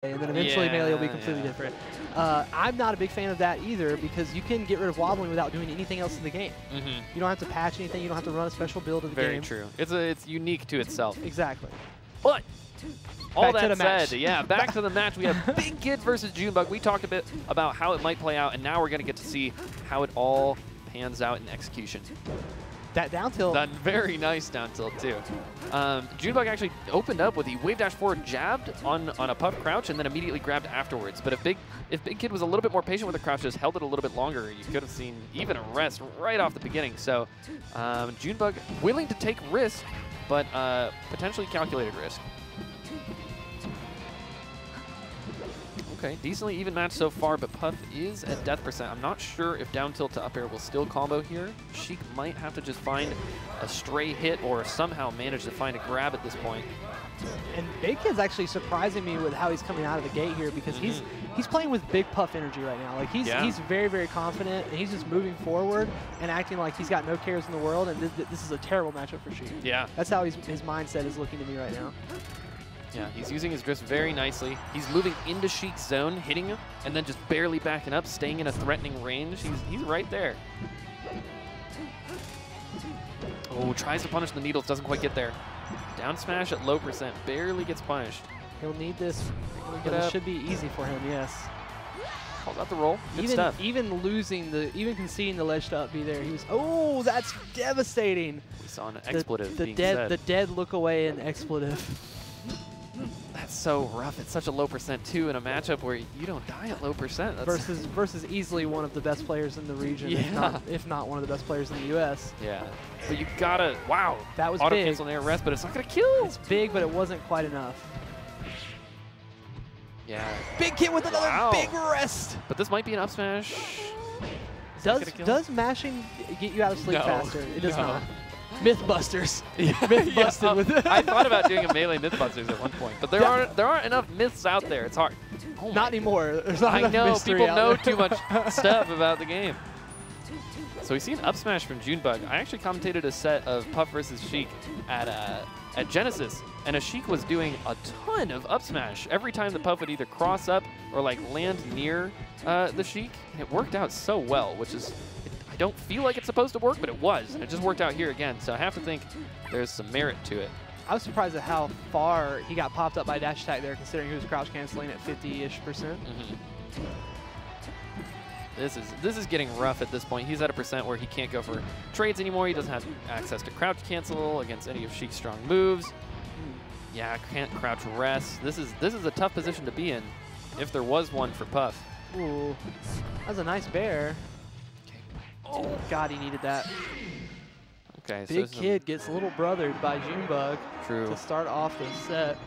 and then eventually melee will be completely different. I'm not a big fan of that either because you can get rid of wobbling without doing anything else in the game. You don't have to patch anything. You don't have to run a special build of the game. Very true. It's unique to itself. Exactly. But all that match. said, yeah, back to the match. We have BIGKID versus Junebug. We talked a bit about how it might play out, and now we're going to get to see how it all pans out in execution. That down tilt. That very nice down tilt, too. Junebug actually opened up with the wave dash forward jabbed on a puff crouch and then immediately grabbed afterwards. But if BIGKID was a little bit more patient with the crouch, just held it a little bit longer, you could have seen even a rest right off the beginning. So Junebug willing to take risk, but potentially calculated risk. Okay, decently even match so far, but Puff is at death percent. I'm not sure if down tilt to up air will still combo here. Sheik might have to just find a stray hit or somehow manage to find a grab at this point. And BIGKID's actually surprising me with how he's coming out of the gate here because he's playing with big Puff energy right now. Like he's very, very confident, and he's just moving forward and acting like he's got no cares in the world, and this is a terrible matchup for Sheik. Yeah. That's how his mindset is looking to me right now. Yeah, he's using his drift very nicely. He's moving into Sheik's zone, hitting him, and then just barely backing up, staying in a threatening range. He's right there. Oh, tries to punish the needles, doesn't quite get there. Down smash at low percent, barely gets punished. He'll need this. It should be easy for him, yes. Calls out the roll. Good stuff. Even conceding the ledge to up B there, he was, oh, that's devastating. We saw an expletive being said. The dead look away and expletive. That's so rough. It's such a low percent, too, in a matchup where you don't die at low percent. Versus easily one of the best players in the region, if not one of the best players in the U.S. Yeah. But you gotta, wow. That was auto big. cancel air rest, but it's not gonna kill. It's big, but it wasn't quite enough. Yeah. BIGKID with another big rest. But this might be an up smash. Does mashing get you out of sleep faster? It does not. Mythbusters. Mythbusted with it. I thought about doing a melee Mythbusters at one point, but there aren't enough myths out there. It's hard. Oh not anymore. There's not enough mystery people know out there. too much stuff about the game. So we see an up smash from Junebug. I actually commentated a set of Puff versus Sheik at Genesis, and Sheik was doing a ton of up smash every time the Puff would either cross up or like land near the Sheik. And it worked out so well, which is. I don't feel like it's supposed to work, but it was. And it just worked out here again. So I have to think there's some merit to it. I was surprised at how far he got popped up by dash attack there, considering he was crouch canceling at 50-ish%. This is getting rough at this point. He's at a percent where he can't go for trades anymore. He doesn't have access to crouch cancel against any of Sheik's strong moves. Yeah, can't crouch rest. This is a tough position to be in, if there was one for Puff. Ooh, that's a nice bear. Oh, God, he needed that. Okay, BIGKID gets little brothered by Junebug to start off the set.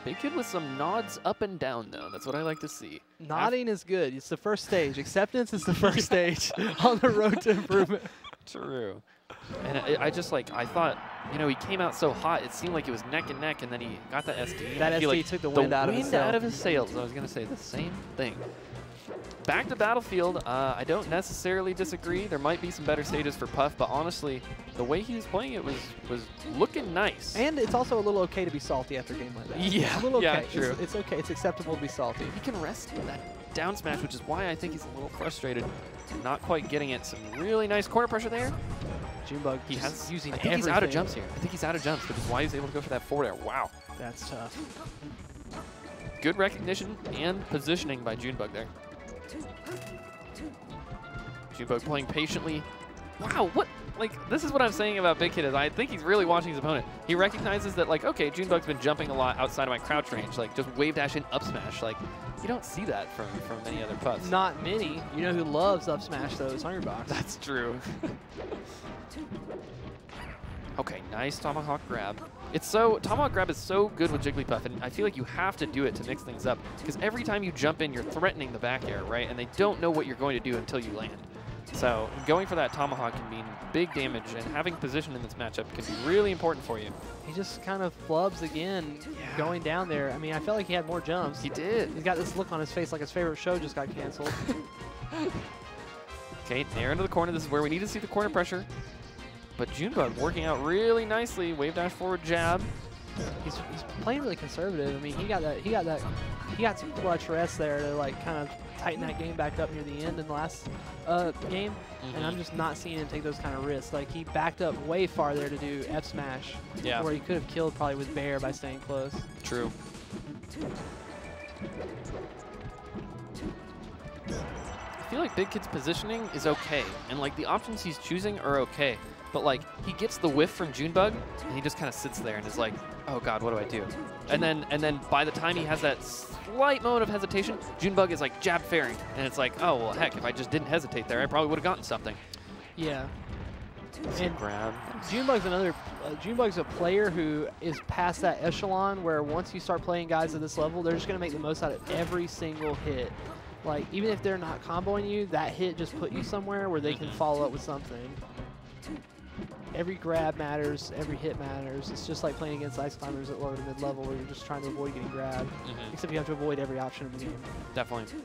BIGKID with some nods up and down, though. That's what I like to see. Nodding is good. It's the first stage. Acceptance is the first stage on the road to improvement. True. And I thought, he came out so hot. It seemed like it was neck and neck, and then he got that SD. That SD like took the wind out of his sails. I was going to say the same thing. Back to Battlefield, I don't necessarily disagree. There might be some better stages for Puff, but honestly, the way he was playing it was looking nice. And it's also a little okay to be salty after a game like that. Yeah, it's a little okay. Yeah, true. It's okay. It's acceptable to be salty. He can rest that down smash, which is why I think he's a little frustrated. Not quite getting it. Some really nice corner pressure there. Junebug, I think he's out of jumps here. I think he's out of jumps, which is why he's able to go for that forward air. Wow. That's tough. Good recognition and positioning by Junebug there. Junebug playing patiently. Wow, what? Like, this is what I'm saying about BIGKID is I think he's really watching his opponent. He recognizes that, like, okay, Junebug's been jumping a lot outside of my crouch range. Like, just wave dash in up smash. Like, you don't see that from many other Puffs. Not many. You know who loves up smash, though, is Hungrybox. That's true. Okay, nice Tomahawk grab. Tomahawk grab is so good with Jigglypuff, and I feel like you have to do it to mix things up. Because every time you jump in, you're threatening the back air, right? And they don't know what you're going to do until you land. So going for that Tomahawk can mean big damage, and having position in this matchup can be really important for you. He just kind of flubs again going down there. I mean, I felt like he had more jumps. He did. He's got this look on his face like his favorite show just got canceled. Okay, nair into the corner. This is where we need to see the corner pressure. But Junebug working out really nicely. Wave dash forward jab. he's playing really conservative. I mean, he got some clutch rests there to like kind of tighten that game back up near the end in the last game, and I'm just not seeing him take those kind of risks. Like he backed up way far there to do F smash, where he could have killed probably with Bear by staying close. True. I feel like BIGKID's positioning is okay, and like the options he's choosing are okay. But like he gets the whiff from Junebug, and he just kind of sits there and is like, "Oh God, what do I do?" And then by the time he has that slight moment of hesitation, Junebug is like jab fairing, and it's like, "Oh well, heck, if I just didn't hesitate there, I probably would have gotten something." Yeah. And grab. Junebug's a player who is past that echelon where once you start playing guys at this level, they're just going to make the most out of every single hit. Like even if they're not comboing you, that hit just put you somewhere where they can follow up with something. Every grab matters, every hit matters. It's just like playing against ice climbers at low to mid level where you're just trying to avoid getting grabbed. Except you have to avoid every option in the game. Definitely.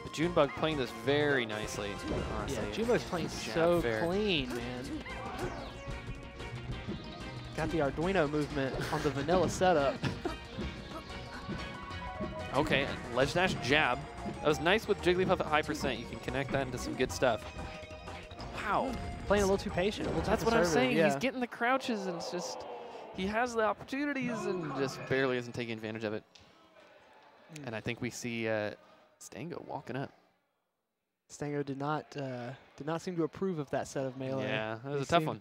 But Junebug playing this very nicely, honestly. Yeah, Junebug's playing so clean, man. Got the Arduino movement on the vanilla setup. Okay, ledge dash jab. That was nice with Jigglypuff at high percent. You can connect that into some good stuff. Wow. Playing a little too patient. That's what I'm saying. Yeah. He's getting the crouches, and it's just, he has the opportunities and just barely isn't taking advantage of it. And I think we see Stango walking up. Stango did not seem to approve of that set of melee. Yeah, that was a tough one.